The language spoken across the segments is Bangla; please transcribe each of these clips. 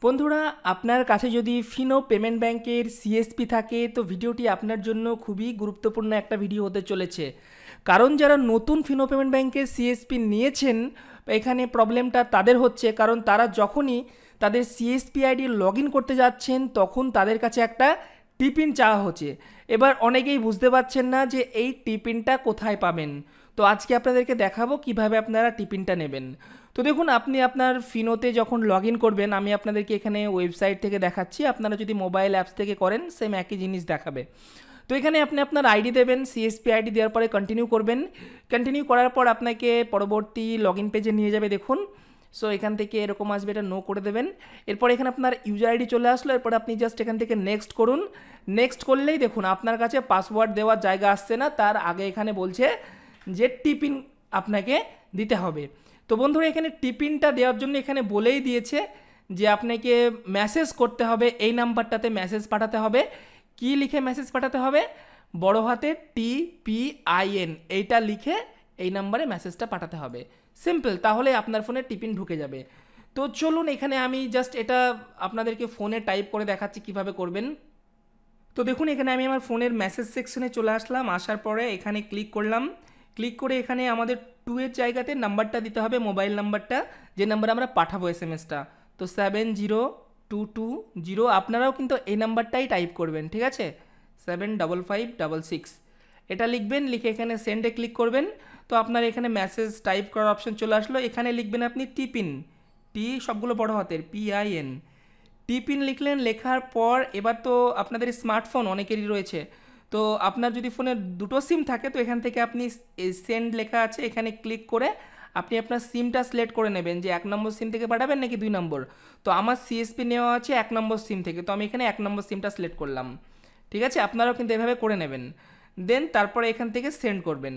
বন্ধুরা, আপনার কাছে যদি ফিনো পেমেন্ট ব্যাংকের সিএসপি থাকে তো ভিডিওটি আপনার জন্য খুবই গুরুত্বপূর্ণ একটা ভিডিও হতে চলেছে। কারণ যারা নতুন ফিনো পেমেন্ট ব্যাংকের সিএসপি নিয়েছেন, এখানে প্রবলেমটা তাদের হচ্ছে, কারণ তারা যখনই তাদের সিএসপি আইডি লগ ইন করতে যাচ্ছেন তখন তাদের কাছে একটা টিপিন চাওয়া হচ্ছে। এবার অনেকেই বুঝতে পারছেন না যে এই টিপিনটা কোথায় পাবেন। তো আজকে আপনাদেরকে দেখাবো কিভাবে আপনারা টিপিনটা নেবেন। তো দেখুন, আপনি আপনার ফিনোতে যখন লগ ইন করবেন, আমি আপনাদেরকে এখানে ওয়েবসাইট থেকে দেখাচ্ছি, আপনারা যদি মোবাইল অ্যাপস থেকে করেন সেম একই জিনিস দেখাবে। তো এখানে আপনি আপনার আইডি দেবেন, সিএসপি আইডি দেওয়ার পরে কন্টিনিউ করবেন। কন্টিনিউ করার পর আপনাকে পরবর্তী লগ ইন পেজে নিয়ে যাবে। দেখুন, সো এখান থেকে এরকম আসবে, এটা নো করে দেবেন। এরপর এখানে আপনার ইউজার আইডি চলে আসলো, এরপর আপনি জাস্ট এখান থেকে নেক্সট করুন। নেক্সট করলেই দেখুন আপনার কাছে পাসওয়ার্ড দেওয়ার জায়গা আসছে না, তার আগে এখানে বলছে যে টিপিন আপনাকে দিতে হবে। তো বন্ধুরা, এখানে টিপিনটা দেওয়ার জন্য এখানে বলেই দিয়েছে যে আপনাকে মেসেজ করতে হবে, এই নাম্বারটাতে মেসেজ পাঠাতে হবে। কি লিখে মেসেজ পাঠাতে হবে? বড় হাতে TPIN এইটা লিখে এই নাম্বারে মেসেজটা পাঠাতে হবে। সিম্পল, তাহলে আপনার ফোনে টিপিন ঢুকে যাবে। তো চলুন, এখানে আমি জাস্ট এটা আপনাদেরকে ফোনে টাইপ করে দেখাচ্ছি কিভাবে করবেন। তো দেখুন, এখানে আমি আমার ফোনের মেসেজ সেকশনে চলে আসলাম। আসার পরে এখানে ক্লিক করলাম। ক্লিক করে এখানে আমাদের 2 এর জায়গাতে নাম্বারটা দিতে হবে, মোবাইল নাম্বারটা, যে নাম্বারে আমরা পাঠাবো এসএমএসটা। তো 70220, আপনারাও কিন্তু এই নাম্বারটাই টাইপ করবেন, ঠিক আছে? 75556 এটা লিখবেন। লিখে এখানে সেন্ডে ক্লিক করবেন। তো আপনার এখানে মেসেজ টাইপ করার অপশন চলে আসলো। এখানে লিখবেন আপনি টিপিন, টি সবগুলো বড় হাতের, PIN। টিপিন লিখলেন। লেখার পর এবার তো আপনাদের স্মার্টফোন অনেকেরই রয়েছে, তো আপনার যদি ফোনে দুটো সিম থাকে তো এখান থেকে আপনি সেন্ড লেখা আছে, এখানে ক্লিক করে আপনি আপনার সিমটা সিলেক্ট করে নেবেন যে 1 নম্বর সিম থেকে পাঠাবেন নাকি 2 নম্বর। তো আমার সিএসপি নেওয়া আছে 1 নম্বর সিম থেকে, তো আমি এখানে 1 নম্বর সিমটা সিলেক্ট করলাম। ঠিক আছে, আপনারাও কিন্তু এভাবে করে নেবেন। দেন তারপরে এখান থেকে সেন্ড করবেন।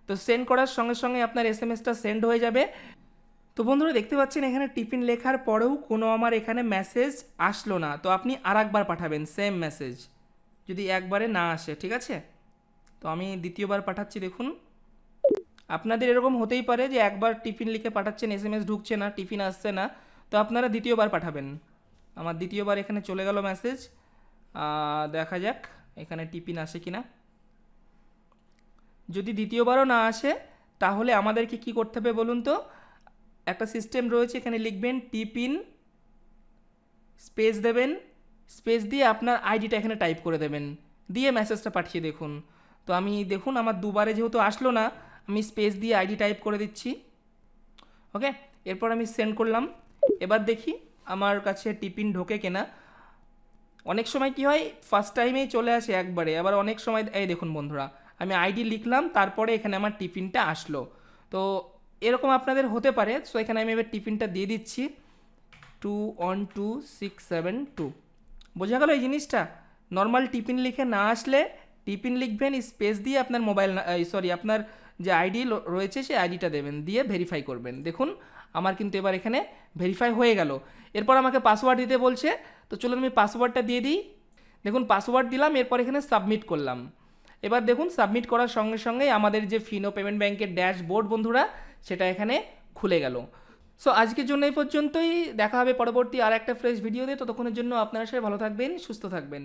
তো সেন্ড করার সঙ্গে সঙ্গে আপনার এসএমএসটা সেন্ড হয়ে যাবে। তো বন্ধুরা, দেখতে পাচ্ছেন এখানে টিপিন লেখার পরেও কোনো আমার এখানে মেসেজ আসলো না। তো আপনি আরেকবার পাঠাবেন সেম মেসেজ, যদি একবারে না আসে, ঠিক আছে? তো আমি দ্বিতীয়বার পাঠাচ্ছি। দেখুন, আপনাদের এরকম হতেই পারে যে একবার টিপিন লিখে পাঠাচ্ছেন, এসএমএস ঢুকছে না, টিপিন আসছে না, তো আপনারা দ্বিতীয়বার পাঠাবেন। আমার দ্বিতীয়বার এখানে চলে গেল মেসেজ। দেখা যাক এখানে টিপিন আসে কিনা। যদি দ্বিতীয়বারও না আসে তাহলে আমাদেরকে কি করতে হবে বলুন তো? একটা সিস্টেম রয়েছে, এখানে লিখবেন টিপিন, স্পেস দেবেন, স্পেস দিয়ে আপনার আইডিটা এখানে টাইপ করে দেবেন, দিয়ে মেসেজটা পাঠিয়ে দেখুন। তো আমি দেখুন আমার দুবারে যেহেতু আসলো না, আমি স্পেস দিয়ে আইডি টাইপ করে দিচ্ছি। ওকে, এরপর আমি সেন্ড করলাম। এবার দেখি আমার কাছে টিপিন ঢোকে কিনা। অনেক সময় কি হয়, ফার্স্ট টাইমেই চলে আসে একবারে, আবার অনেক সময় এই দেখুন বন্ধুরা, আমি আইডি লিখলাম, তারপরে এখানে আমার টিপিনটা আসলো। তো এরকম আপনাদের হতে পারে। সো এখানে আমি এবার টিপিনটা দিয়ে দিচ্ছি, 212672। বোঝা গেল এই জিনিসটা? নর্মাল টিপিন লিখে না আসলে টিপিন লিখবেন, স্পেস দিয়ে আপনার মোবাইল, আপনার যে আইডি রয়েছে সেই আইডিটা দেবেন, দিয়ে ভেরিফাই করবেন। দেখুন আমার কিন্তু এবার এখানে ভেরিফাই হয়ে গেল। এরপর আমাকে পাসওয়ার্ড দিতে বলছে, তো চলুন আমি পাসওয়ার্ডটা দিয়ে দিই। দেখুন পাসওয়ার্ড দিলাম, এরপর এখানে সাবমিট করলাম। এবার দেখুন সাবমিট করার সঙ্গে সঙ্গেই আমাদের যে ফিনো পেমেন্ট ব্যাংকের ড্যাশবোর্ড বন্ধুরা, সেটা এখানে খুলে গেল। সো আজকের জন্য এই পর্যন্তই। দেখা হবে পরবর্তী আর একটা ফ্রেশ ভিডিওতে। ততক্ষণের জন্য আপনারা সবাই ভালো থাকবেন, সুস্থ থাকবেন।